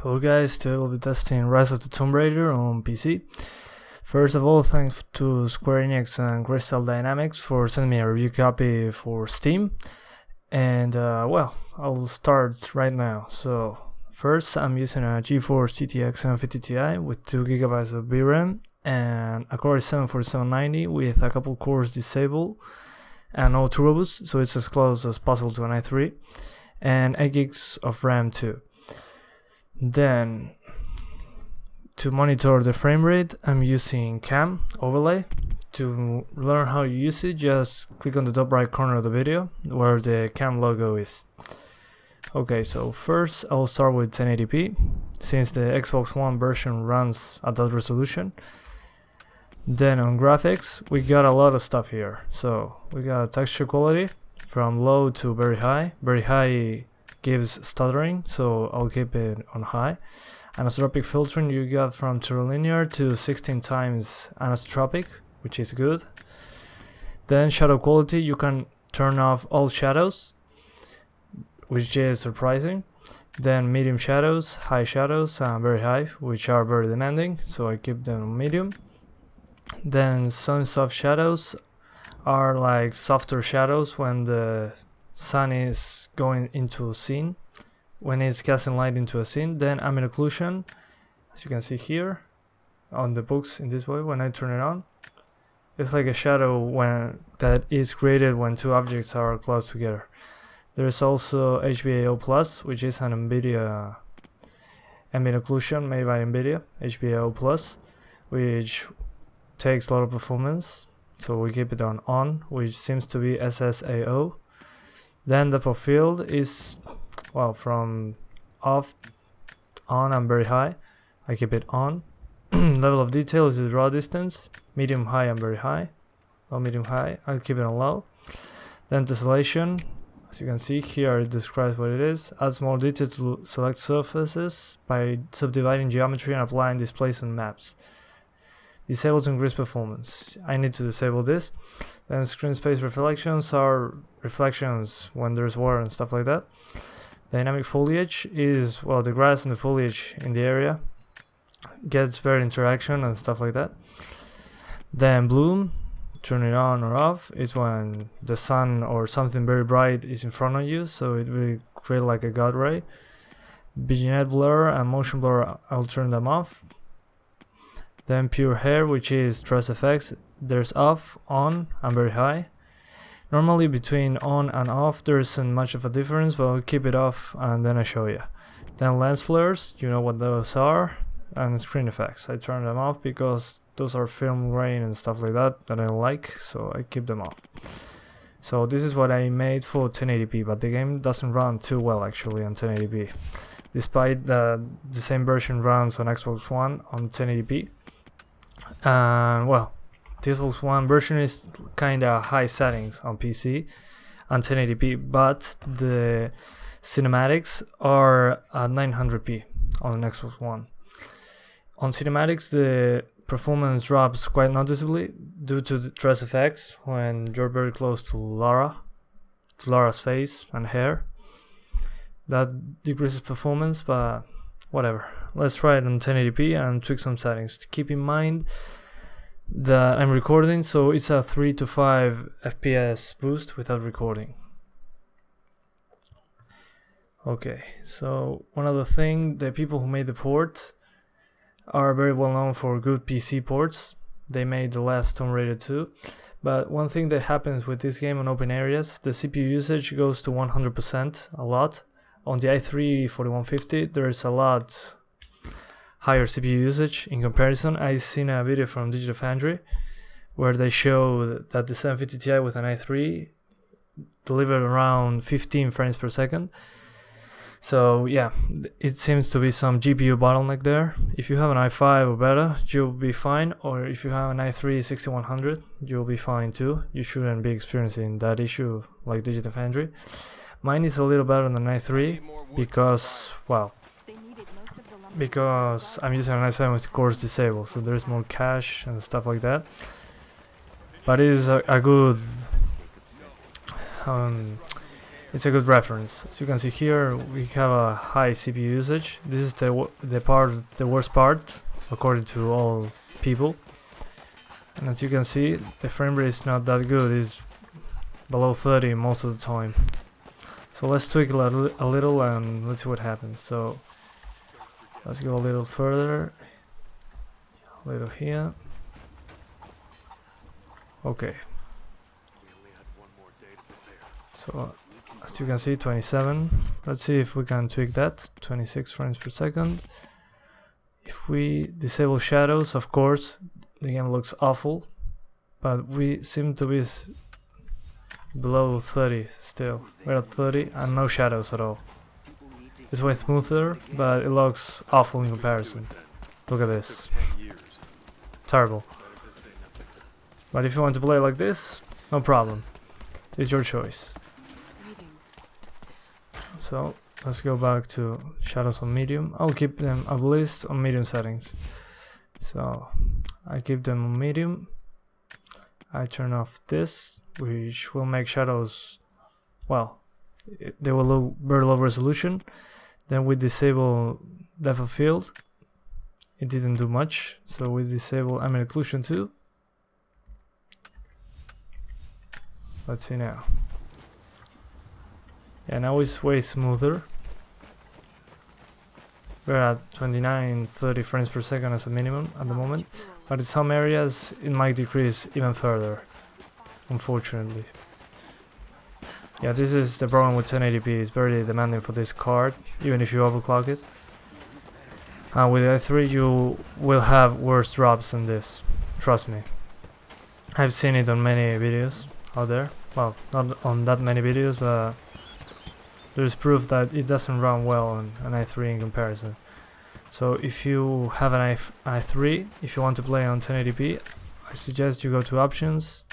Hello guys, today we'll be testing Rise of the Tomb Raider on PC. First of all, thanks to Square Enix and Crystal Dynamics for sending me a review copy for Steam. And well, I'll start right now. So first, I'm using a Geforce GTX 750 Ti with 2GB of VRAM and a Core i7-4790 with a couple cores disabled and no turbo boost, so it's as close as possible to an i3, and 8GB of RAM too. Then, to monitor the frame rate, I'm using Cam Overlay. To learn how you use it, just click on the top right corner of the video where the Cam logo is. Okay, so first I'll start with 1080p, since the Xbox One version runs at that resolution. Then on graphics, we got a lot of stuff here. So we got texture quality from low to very high. Very high gives stuttering, so I'll keep it on high. Anisotropic filtering you got from linear to 16 times anisotropic, which is good. Then shadow quality, you can turn off all shadows, which is surprising. Then medium shadows, high shadows, and very high, which are very demanding, so I keep them on medium. Then some soft shadows are like softer shadows when the sun is going into a scene, when it's casting light into a scene. Then ambient occlusion, as you can see here on the books in this way, when I turn it on, it's like a shadow that is created when two objects are close together. There's also HBAO Plus, which is an Nvidia ambient occlusion made by Nvidia, HBAO Plus, which takes a lot of performance, so we keep it on, which seems to be SSAO. Then depth of field is, well, from off, on, and very high. I keep it on. Level of detail is the draw distance, medium, high, and very high. Low, medium, high. I'll keep it on low. Then tessellation, as you can see here, it describes what it is. Adds more detail to select surfaces by subdividing geometry and applying displays and maps. Disable to increase performance. I need to disable this. Then screen space reflections are reflections when there's water and stuff like that. Dynamic foliage is, well, the grass and the foliage in the area gets better interaction and stuff like that. Then bloom, turn it on or off, is when the sun or something very bright is in front of you, so it will create like a god ray. Vignette blur and motion blur, I'll turn them off. Then pure hair, which is trace effects, there's off, on, and very high. Normally between on and off there isn't much of a difference, but I'll keep it off and then I show you. Then lens flares, you know what those are, and screen effects. I turn them off because those are film grain and stuff like that I don't like, so I keep them off. So this is what I made for 1080p, but the game doesn't run too well actually on 1080p. Despite the same version runs on Xbox One on 1080p. Well, the Xbox One version is kinda high settings on PC on 1080p, but the cinematics are at 900p on an Xbox One. On cinematics, the performance drops quite noticeably due to the trace effects when you're very close to Lara's face and hair. That decreases performance, but whatever. Let's try it on 1080p and tweak some settings. Keep in mind that I'm recording, so it's a 3 to 5 FPS boost without recording. Okay, so one other thing, the people who made the port are very well known for good PC ports. They made the last Tomb Raider 2. But one thing that happens with this game on open areas, the CPU usage goes to 100%, a lot. On the i3-4150, there's a lot higher CPU usage in comparison. I've seen a video from Digital Foundry where they show that the 750 Ti with an i3 delivered around 15 frames per second. So yeah, it seems to be some GPU bottleneck there. If you have an i5 or better, you'll be fine, or if you have an i3-6100, you'll be fine too. You shouldn't be experiencing that issue like Digital Foundry. Mine is a little better than i3 because, well, because I'm using an i7 with cores disabled, so there's more cache and stuff like that. But it is a good it's a good reference. As you can see here, we have a high CPU usage. This is the worst part, according to all people. And as you can see, the frame rate is not that good. It's below 30 most of the time. So let's tweak a little and let's see what happens. So let's go a little further, a little here. Okay. So as you can see, 27. Let's see if we can tweak that. 26 frames per second. If we disable shadows, of course, the game looks awful, but we seem to be below 30 still. We're at 30 and no shadows at all. It's way smoother, but it looks awful in comparison. Look at this. Terrible. But if you want to play like this, no problem. It's your choice. So let's go back to shadows on medium. I'll keep them at least on medium settings. So I keep them on medium. I turn off this, which will make shadows, well, they will look very low resolution. Then we disable depth of field. It didn't do much, so we disable ambient occlusion too. Let's see now. Yeah, now it's way smoother. We're at 29-30 frames per second as a minimum at the moment, but in some areas it might decrease even further, unfortunately. Yeah, this is the problem with 1080p. It's very demanding for this card, even if you overclock it. With i3 you will have worse drops than this, trust me. I've seen it on many videos out there. Well, not on that many videos, but there's proof that it doesn't run well on an i3 in comparison. So if you have an i3, if you want to play on 1080p, I suggest you go to options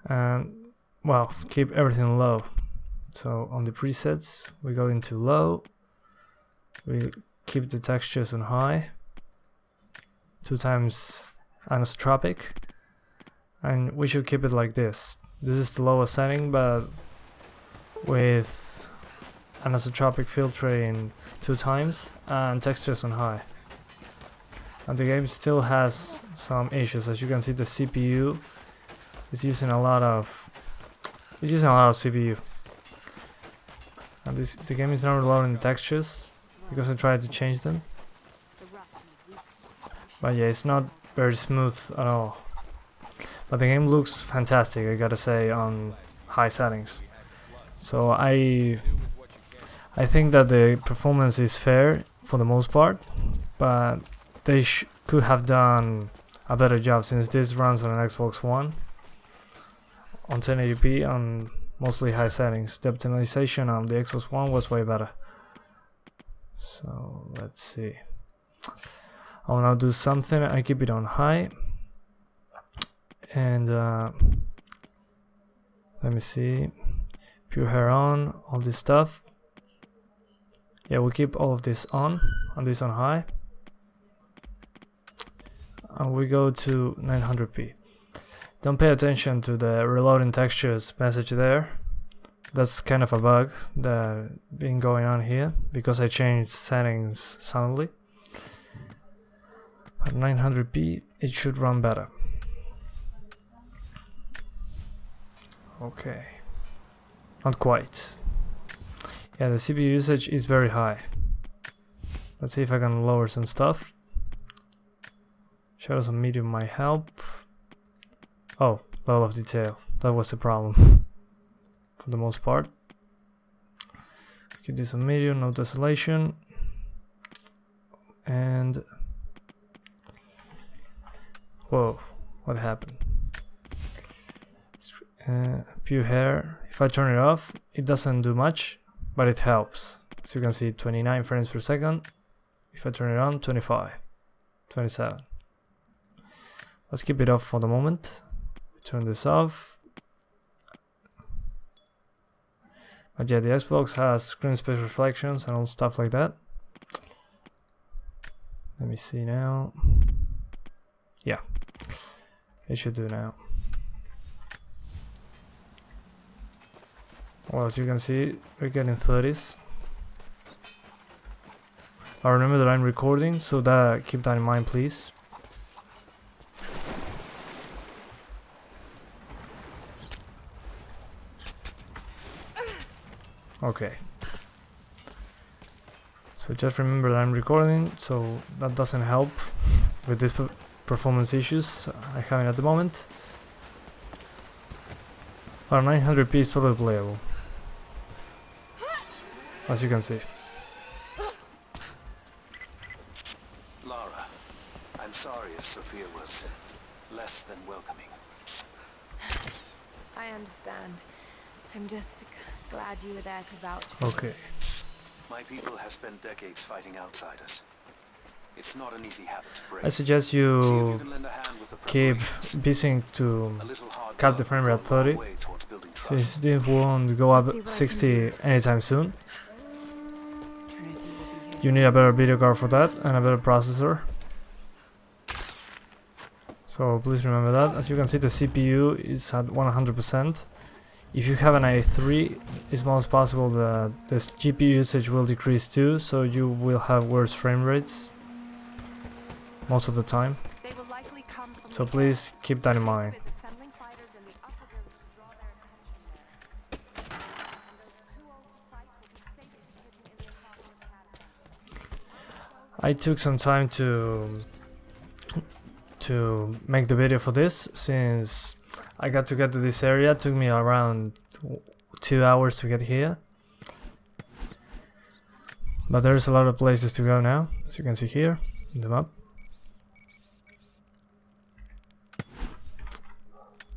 and, well, keep everything low. So on the presets, we go into low, we keep the textures on high, 2 times anisotropic, and we should keep it like this. This is the lowest setting, but with anisotropic filtering 2 times and textures on high. And the game still has some issues. As you can see, the CPU is using a lot of CPU. And the game is not reloading the textures because I tried to change them. But yeah, it's not very smooth at all. But the game looks fantastic, I gotta say, on high settings. So I think that the performance is fair for the most part, but they could have done a better job since this runs on an Xbox One on 1080p on mostly high settings. The optimization on the Xbox One was way better. So let's see. I'll now do something. I keep it on high, and let me see. Pure hair on, all this stuff. Yeah, we keep all of this on, and this on high. And we go to 900p. Don't pay attention to the reloading textures message there. That's kind of a bug that been going on here because I changed settings suddenly. At 900p, it should run better. Okay. Not quite. Yeah, the CPU usage is very high. Let's see if I can lower some stuff. Shadows on medium might help. Oh, level of detail. That was the problem. For the most part. Keep this on medium, no tessellation. And... whoa, what happened? Pure hair. If I turn it off, it doesn't do much, but it helps. As you can see, 29 frames per second. If I turn it on, 25, 27. Let's keep it off for the moment. Turn this off. But yeah, the Xbox has screen space reflections and all stuff like that. Let me see now. Yeah, it should do now. Well, as you can see, we're getting 30s. I remember that I'm recording, so that keep that in mind, please. Okay. So just remember that I'm recording, so that doesn't help with these performance issues I'm having at the moment. Our 900p is totally playable, as you can see. Lara, I'm sorry if Sophia was less than welcoming. I understand. I'm just glad you were there to vouch. Okay. My people have spent decades fighting outsiders. It's not an easy habit to break. I suggest you keep busy to cap the frame rate at 30, since this won't go up 60 anytime soon. You need a better video card for that and a better processor. So please remember that. As you can see, the CPU is at 100%. If you have an i3, it's most possible that the GPU usage will decrease too, so you will have worse frame rates most of the time. So please keep that in mind. I took some time to make the video for this, since I got to this area. It took me around 2 hours to get here, but there's a lot of places to go now, as you can see here in the map.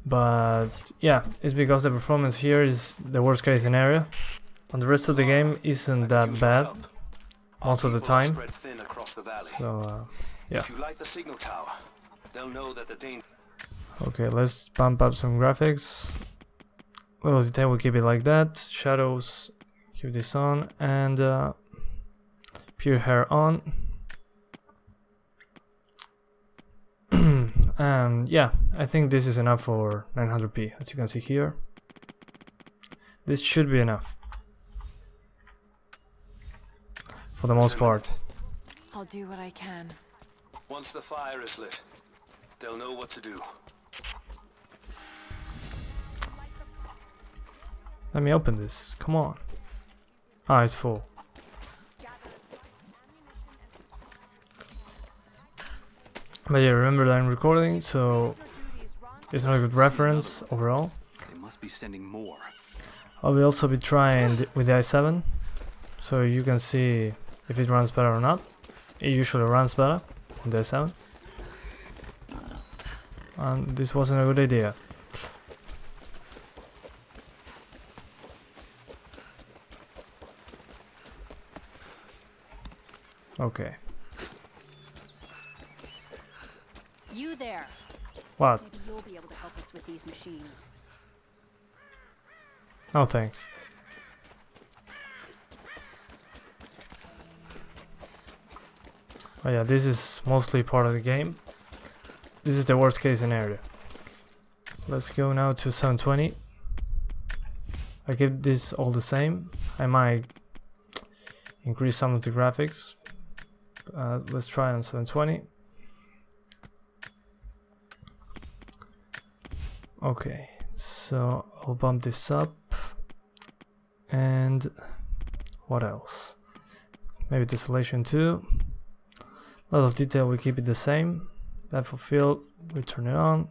But yeah, it's because the performance here is the worst case scenario, and the rest of the game isn't that bad most of the time. So yeah. Okay, let's bump up some graphics. Little detail, we'll keep it like that. Shadows, keep this on, and pure hair on. And yeah, I think this is enough for 900p, as you can see here. This should be enough for the most part. I'll do what I can. Once the fire is lit, they'll know what to do. Let me open this, come on. Ah, it's full. But yeah, remember that I'm recording, so it's not a good reference overall. They must be sending more. I will also be trying with the i7, so you can see if it runs better or not. It usually runs better in the i7. And this wasn't a good idea. Okay. You there. What? Maybe you'll be able to help us with these machines. No thanks. Oh yeah, this is mostly part of the game. This is the worst case scenario. Let's go now to 720. I keep this all the same. I might increase some of the graphics. Let's try on 720. Okay, so I'll bump this up. And what else? Maybe tessellation too. A lot of detail, we keep it the same. Depth of field, we turn it on.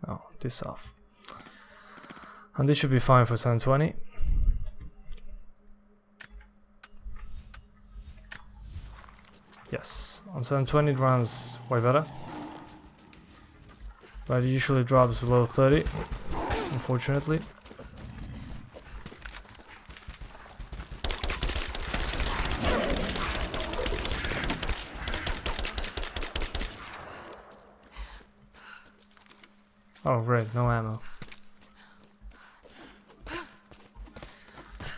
Oh, this off. And this should be fine for 720. Yes, on 720 it runs way better. But it usually drops below 30, unfortunately. Oh great, no ammo.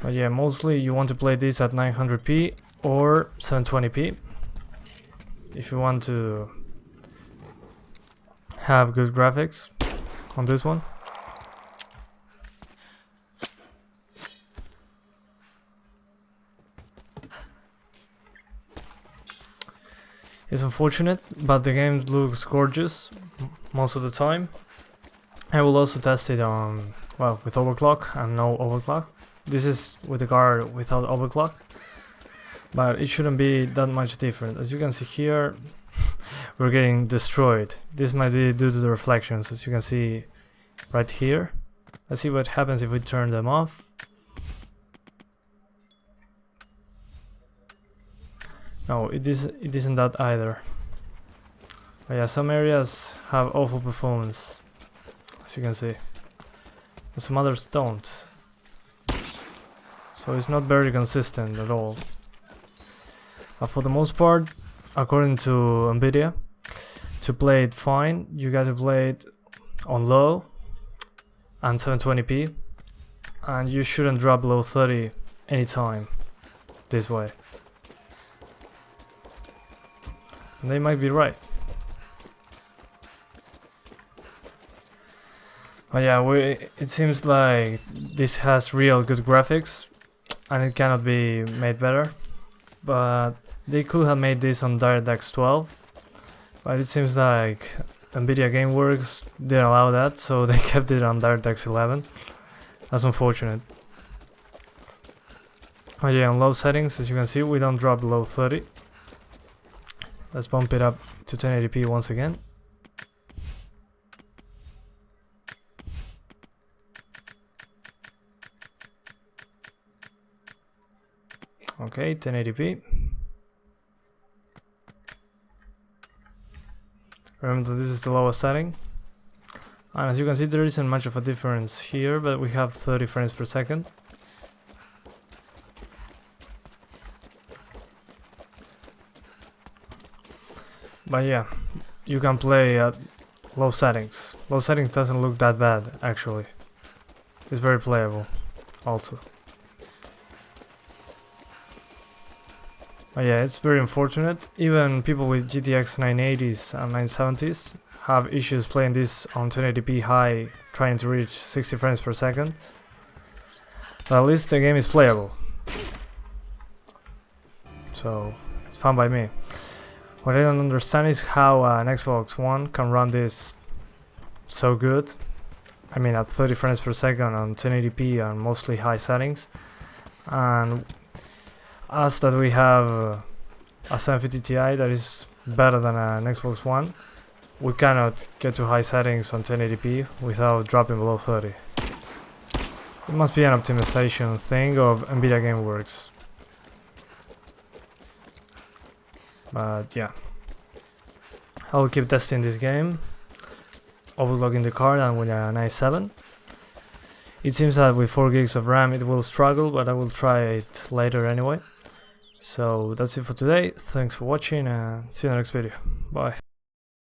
But yeah, mostly you want to play this at 900p or 720p if you want to have good graphics on this one. It's unfortunate, but the game looks gorgeous most of the time. I will also test it on, well, with overclock and no overclock. This is with the card without overclock, but it shouldn't be that much different. As you can see here, we're getting destroyed. This might be due to the reflections, as you can see right here. Let's see what happens if we turn them off. No, it isn't that either. But yeah, some areas have awful performance, as you can see, and some others don't. So it's not very consistent at all. But for the most part, according to Nvidia, to play it fine, you gotta play it on low and 720p, and you shouldn't drop below 30 anytime this way. And they might be right. But yeah, it seems like this has real good graphics and it cannot be made better. But they could have made this on DirectX 12. But it seems like Nvidia GameWorks didn't allow that, so they kept it on DirectX 11. That's unfortunate. But yeah, on low settings, as you can see, we don't drop below 30. Let's bump it up to 1080p once again. Okay, 1080p. Remember that this is the lowest setting. And as you can see, there isn't much of a difference here, but we have 30 frames per second. But yeah, you can play at low settings. Low settings doesn't look that bad, actually. It's very playable, also. But yeah, it's very unfortunate. Even people with GTX 980s and 970s have issues playing this on 1080p high, trying to reach 60 frames per second. But at least the game is playable. So, it's fun by me. What I don't understand is how an Xbox One can run this so good. I mean, at 30 frames per second on 1080p and mostly high settings. And us that we have a 750 Ti that is better than an Xbox One, we cannot get to high settings on 1080p without dropping below 30. It must be an optimization thing of Nvidia GameWorks. But yeah, I will keep testing this game, overclocking the card and with an i7. It seems that with 4 gigs of RAM it will struggle, but I will try it later anyway. So that's it for today. Thanks for watching and see you in the next video. Bye.